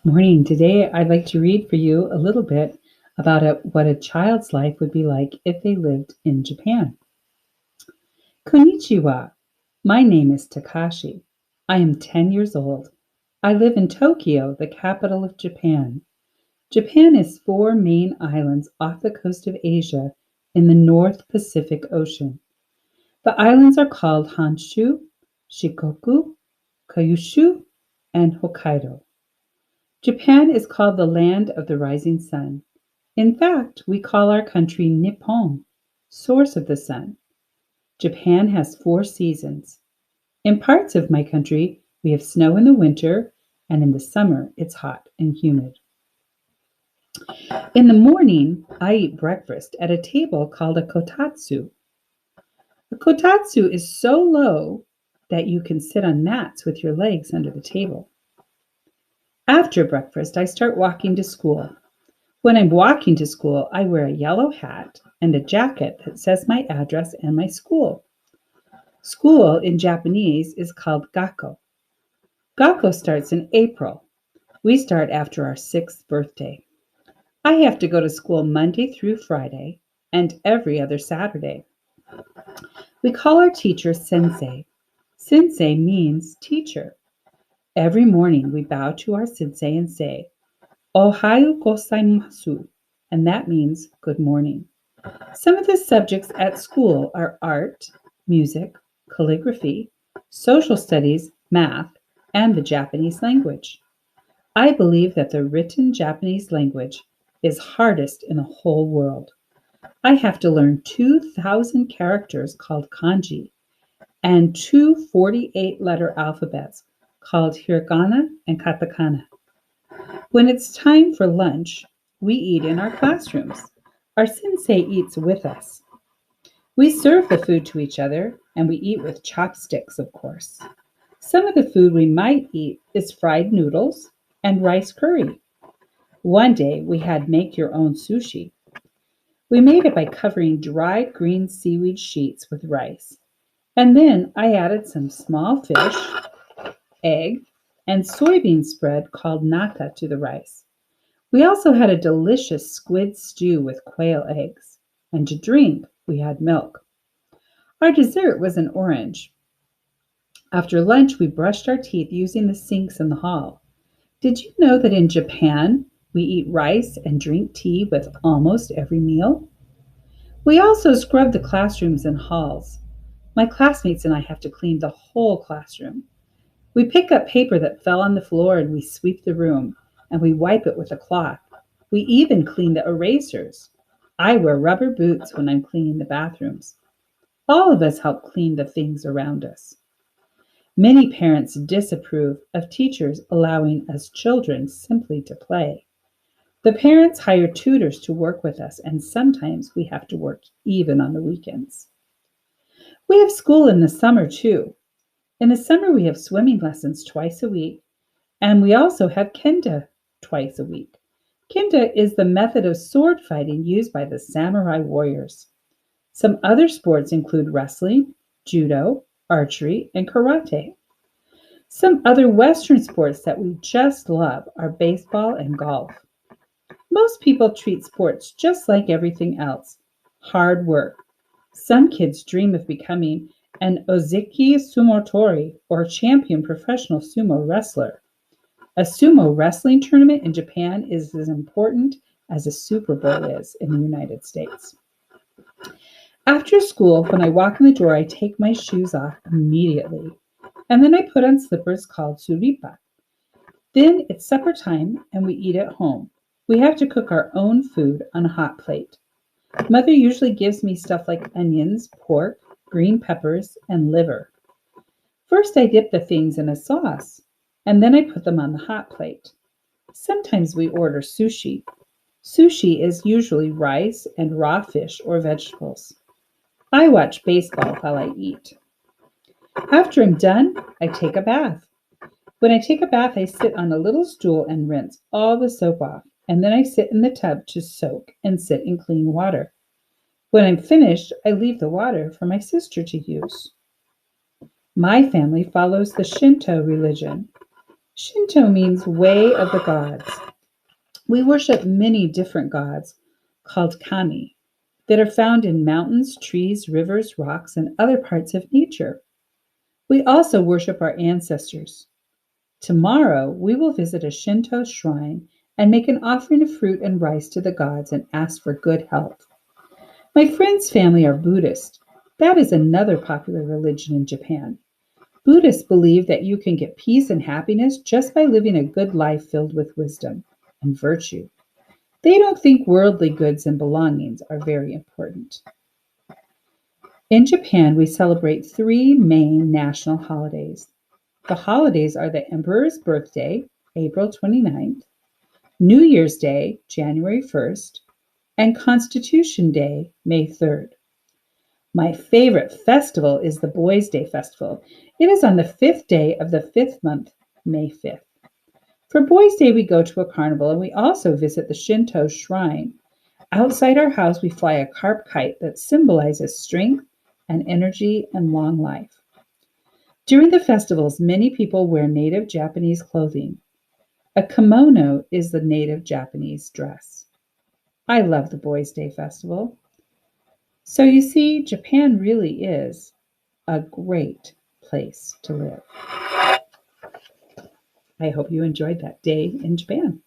Morning. Today, I'd like to read for you a little bit about what a child's life would be like if they lived in Japan. Konnichiwa. My name is Takashi. I am 10 years old. I live in Tokyo, the capital of Japan. Japan is four main islands off the coast of Asia in the North Pacific Ocean. The islands are called Honshu, Shikoku, Kyushu, and Hokkaido. Japan is called the land of the rising sun. In fact, we call our country Nippon, source of the sun. Japan has four seasons. In parts of my country, we have snow in the winter, and in the summer, it's hot and humid. In the morning, I eat breakfast at a table called a kotatsu. A kotatsu is so low that you can sit on mats with your legs under the table. After breakfast, I start walking to school. When I'm walking to school, I wear a yellow hat and a jacket that says my address and my school. School in Japanese is called gakko. Gakko starts in April. We start after our sixth birthday. I have to go to school Monday through Friday and every other Saturday. We call our teacher sensei. Sensei means teacher. Every morning we bow to our sensei and say, Ohayo gozaimasu, and that means good morning. Some of the subjects at school are art, music, calligraphy, social studies, math, and the Japanese language. I believe that the written Japanese language is hardest in the whole world. I have to learn 2,000 characters called kanji and two 48-letter alphabets called hiragana and katakana. When it's time for lunch, we eat in our classrooms. Our sensei eats with us. We serve the food to each other, and we eat with chopsticks, of course. Some of the food we might eat is fried noodles and rice curry. One day we had make your own sushi. We made it by covering dried green seaweed sheets with rice. And then I added some small fish, egg, and soybean spread called naka to the rice. We also had a delicious squid stew with quail eggs. And to drink, we had milk. Our dessert was an orange. After lunch, we brushed our teeth using the sinks in the hall. Did you know that in Japan, we eat rice and drink tea with almost every meal? We also scrub the classrooms and halls. My classmates and I have to clean the whole classroom. We pick up paper that fell on the floor and we sweep the room, and we wipe it with a cloth. We even clean the erasers. I wear rubber boots when I'm cleaning the bathrooms. All of us help clean the things around us. Many parents disapprove of teachers allowing us children simply to play. The parents hire tutors to work with us, and sometimes we have to work even on the weekends. We have school in the summer too. In the summer, we have swimming lessons twice a week, and we also have kenda twice a week. Kenda is the method of sword fighting used by the samurai warriors. Some other sports include wrestling, judo, archery, and karate. Some other Western sports that we just love are baseball and golf. Most people treat sports just like everything else, hard work. Some kids dream of becoming an Ozeki Sumotori or champion professional sumo wrestler. A sumo wrestling tournament in Japan is as important as a Super Bowl is in the United States. After school, when I walk in the door, I take my shoes off immediately, and then I put on slippers called suripa. Then it's supper time, and we eat at home. We have to cook our own food on a hot plate. Mother usually gives me stuff like onions, pork, green peppers, and liver. First, I dip the things in a sauce, and then I put them on the hot plate. Sometimes we order sushi. Sushi is usually rice and raw fish or vegetables. I watch baseball while I eat. After I'm done, I take a bath. When I take a bath, I sit on a little stool and rinse all the soap off, and then I sit in the tub to soak and sit in clean water. When I'm finished, I leave the water for my sister to use. My family follows the Shinto religion. Shinto means way of the gods. We worship many different gods called kami that are found in mountains, trees, rivers, rocks, and other parts of nature. We also worship our ancestors. Tomorrow, we will visit a Shinto shrine and make an offering of fruit and rice to the gods and ask for good health. My friend's family are Buddhist. That is another popular religion in Japan. Buddhists believe that you can get peace and happiness just by living a good life filled with wisdom and virtue. They don't think worldly goods and belongings are very important. In Japan, we celebrate three main national holidays. The holidays are the Emperor's birthday, April 29th, New Year's Day, January 1st, and Constitution Day, May 3rd. My favorite festival is the Boys' Day Festival. It is on the fifth day of the fifth month, May 5th. For Boys' Day, we go to a carnival and we also visit the Shinto shrine. Outside our house, we fly a carp kite that symbolizes strength and energy and long life. During the festivals, many people wear native Japanese clothing. A kimono is the native Japanese dress. I love the Boys' Day Festival. So you see, Japan really is a great place to live. I hope you enjoyed that day in Japan.